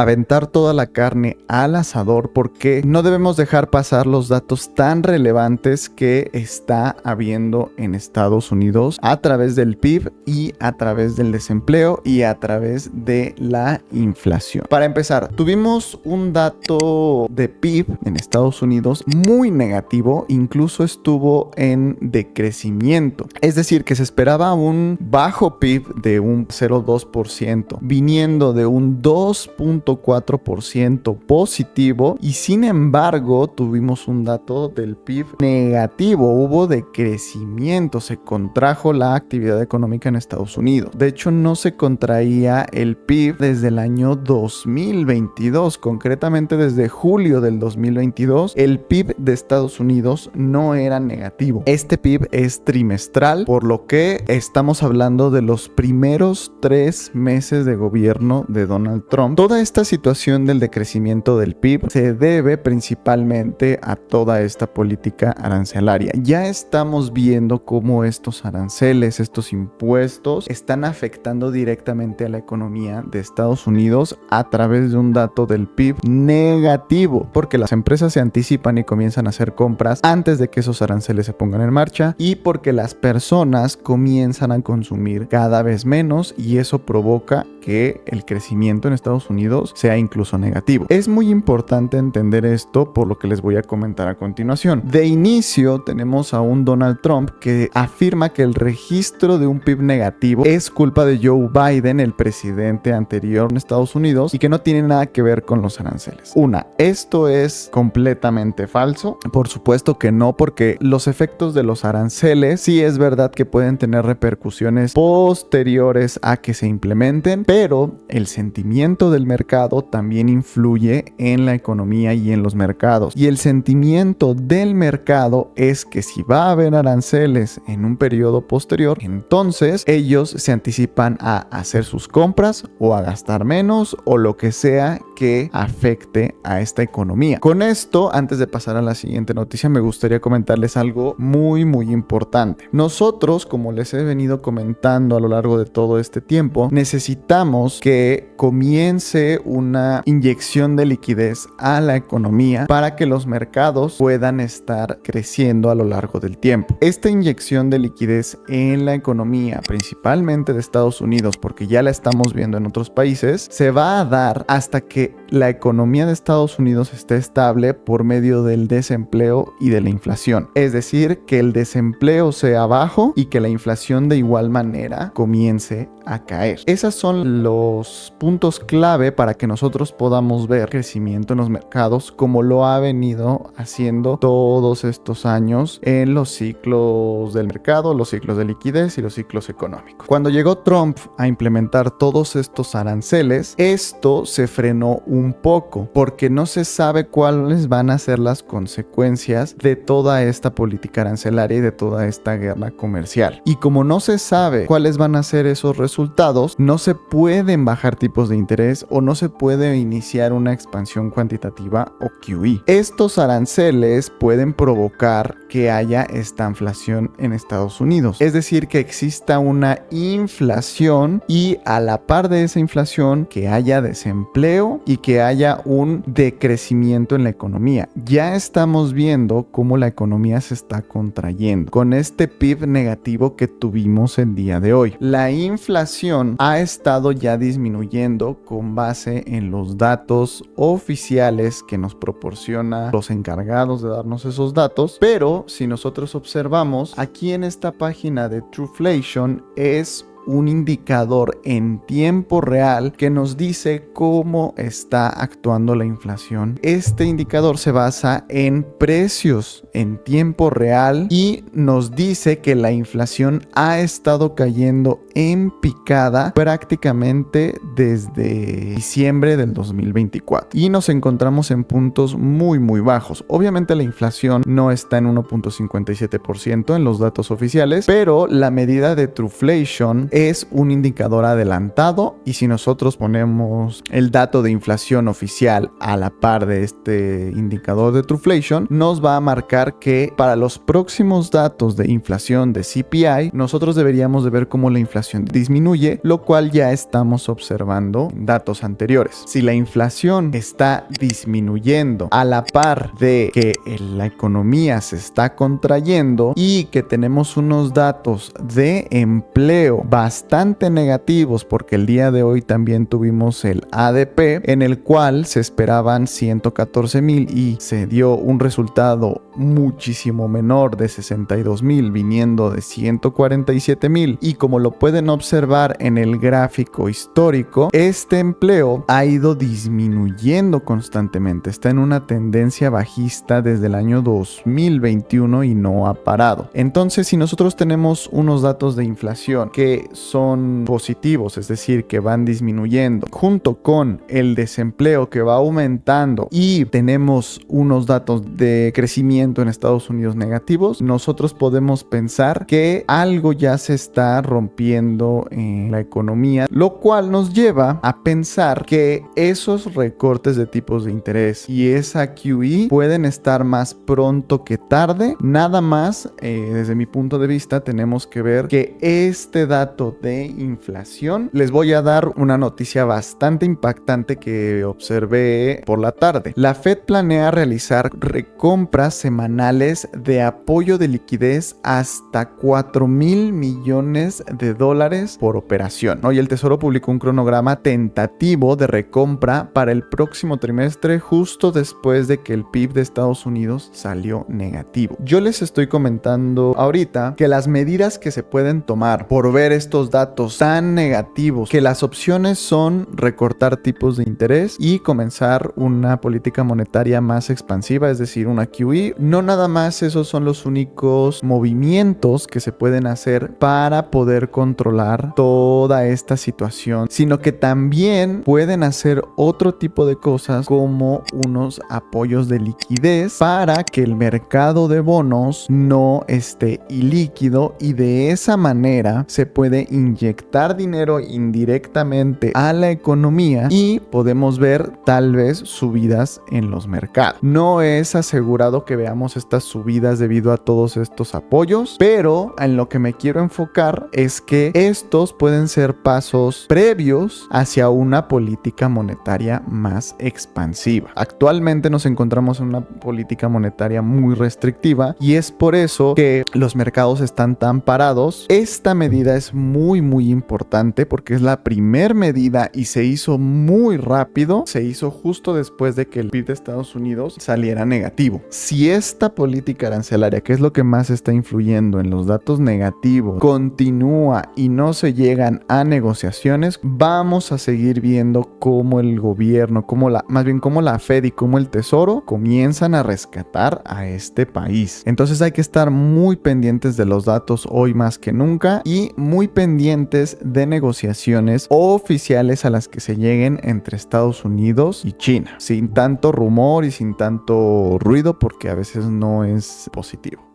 aventar toda la carne al asador porque no debemos dejar pasar los datos tan relevantes que está habiendo en Estados Unidos a través del PIB y a través del desempleo y a través de la inflación. Para empezar, tuvimos un dato de PIB en Estados Unidos muy negativo, incluso estuvo en decrecimiento. Es decir, que se esperaba un bajo PIB de un 0,2%, viniendo de un 2,4% positivo, y sin embargo tuvimos un dato del PIB negativo. Hubo decrecimiento, se contrajo la actividad económica en Estados Unidos. De hecho, no se contraía el PIB desde el año 2022, concretamente desde julio del 2022, el PIB de Estados Unidos no era negativo. Este PIB es trimestral, por lo que estamos hablando de los primeros 3 meses de gobierno de Donald Trump. Toda esta situación del decrecimiento del PIB se debe principalmente a toda esta política arancelaria. Ya estamos viendo cómo estos aranceles, estos impuestos están afectando directamente a la economía de Estados Unidos a través de un dato del PIB negativo, porque las empresas se anticipan y comienzan a hacer compras antes de que esos aranceles se pongan en marcha, y porque las personas comienzan a consumir cada vez menos, y eso provoca que el crecimiento en Estados Unidos sea incluso negativo. Es muy importante entender esto por lo que les voy a comentar a continuación. De inicio tenemos a un Donald Trump que afirma que el registro de un PIB negativo es culpa de Joe Biden, el presidente anterior en Estados Unidos, y que no tiene nada que ver con los aranceles. Esto es completamente falso. Por supuesto que no, porque los efectos de los aranceles sí es verdad que pueden tener repercusiones posteriores a que se implementen, pero el sentimiento del mercado también influye en la economía y en los mercados. Y el sentimiento del mercado es que si va a haber aranceles en un periodo posterior, entonces ellos se anticipan a hacer sus compras o a gastar menos o lo que sea que afecte a esta economía. Con esto, antes de pasar a la siguiente noticia, me gustaría comentarles algo muy importante. Nosotros, como les he venido comentando a lo largo de todo este tiempo, necesitamos que comience una inyección de liquidez a la economía para que los mercados puedan estar creciendo a lo largo del tiempo. Esta inyección de liquidez en la economía, principalmente de Estados Unidos, porque ya la estamos viendo en otros países, se va a dar hasta que la economía de Estados Unidos esté estable por medio del desempleo y de la inflación. Es decir, que el desempleo sea bajo y que la inflación de igual manera comience a caer. Esos son los puntos clave para que nosotros podamos ver crecimiento en los mercados, como lo ha venido haciendo todos estos años en los ciclos del mercado, los ciclos de liquidez y los ciclos económicos. Cuando llegó Trump a implementar todos estos aranceles, esto se frenó un poco porque no se sabe cuáles van a ser las consecuencias de toda esta política arancelaria y de toda esta guerra comercial. Y como no se sabe cuáles van a ser esos resultados, no se pueden bajar tipos de interés o no se puede iniciar una expansión cuantitativa o QE. Estos aranceles pueden provocar que haya estanflación en Estados Unidos, es decir, que exista una inflación y a la par de esa inflación que haya desempleo y que haya un decrecimiento en la economía. Ya estamos viendo cómo la economía se está contrayendo con este PIB negativo que tuvimos el día de hoy. La inflación ha estado ya disminuyendo con base en los datos oficiales que nos proporciona los encargados de darnos esos datos, pero si nosotros observamos aquí en esta página de Truflation es un indicador en tiempo real que nos dice cómo está actuando la inflación. Este indicador se basa en precios en tiempo real y nos dice que la inflación ha estado cayendo en picada prácticamente desde diciembre del 2024 y nos encontramos en puntos muy bajos. Obviamente la inflación no está en 1.57% en los datos oficiales, pero la medida de Truflation es un indicador adelantado, y si nosotros ponemos el dato de inflación oficial a la par de este indicador de Truflation, nos va a marcar que para los próximos datos de inflación de CPI, nosotros deberíamos de ver cómo la inflación disminuye, lo cual ya estamos observando en datos anteriores. Si la inflación está disminuyendo a la par de que la economía se está contrayendo y que tenemos unos datos de empleo bastante negativos, porque el día de hoy también tuvimos el ADP, en el cual se esperaban 114,000 y se dio un resultado muchísimo menor de 62,000, viniendo de 147,000, y como lo pueden observar en el gráfico histórico, este empleo ha ido disminuyendo constantemente, está en una tendencia bajista desde el año 2021 y no ha parado. Entonces, si nosotros tenemos unos datos de inflación que son positivos, es decir, que van disminuyendo, junto con el desempleo que va aumentando, y tenemos unos datos de crecimiento en Estados Unidos negativos, nosotros podemos pensar que algo ya se está rompiendo en la economía, lo cual nos lleva a pensar que esos recortes de tipos de interés y esa QE pueden estar más pronto que tarde. Nada más, desde mi punto de vista, tenemos que ver que este dato de inflación, les voy a dar una noticia bastante impactante que observé por la tarde. La Fed planea realizar recompras semanales de apoyo de liquidez hasta 4,000 millones de dólares por operación, ¿no? Y el Tesoro publicó un cronograma tentativo de recompra para el próximo trimestre, justo después de que el PIB de Estados Unidos salió negativo. Yo les estoy comentando ahorita que las medidas que se pueden tomar por ver estos datos tan negativos, que las opciones son recortar tipos de interés y comenzar una política monetaria más expansiva, es decir, una QE. No nada más esos son los únicos movimientos que se pueden hacer para poder controlar toda esta situación, sino que también pueden hacer otro tipo de cosas, como unos apoyos de liquidez para que el mercado de bonos no esté ilíquido, y de esa manera se puede inyectar dinero indirectamente a la economía y podemos ver tal vez subidas en los mercados. No es asegurado que veamos estas subidas debido a todos estos apoyos, pero en lo que me quiero enfocar es que estos pueden ser pasos previos hacia una política monetaria más expansiva. Actualmente nos encontramos en una política monetaria muy restrictiva, y es por eso que los mercados están tan parados. Esta medida es muy importante porque es la primer medida y se hizo muy rápido. Se hizo justo después de que el PIB de Estados Unidos saliera negativo. Si esta política arancelaria, que es lo que más está influyendo en los datos negativos, continúa y no se llegan a negociaciones, vamos a seguir viendo cómo el gobierno, cómo la Fed y cómo el Tesoro comienzan a rescatar a este país. Entonces hay que estar muy pendientes de los datos hoy más que nunca, y muy pendientes de negociaciones oficiales a las que se lleguen entre Estados Unidos y China, sin tanto rumor y sin tanto ruido, porque a veces no es positivo.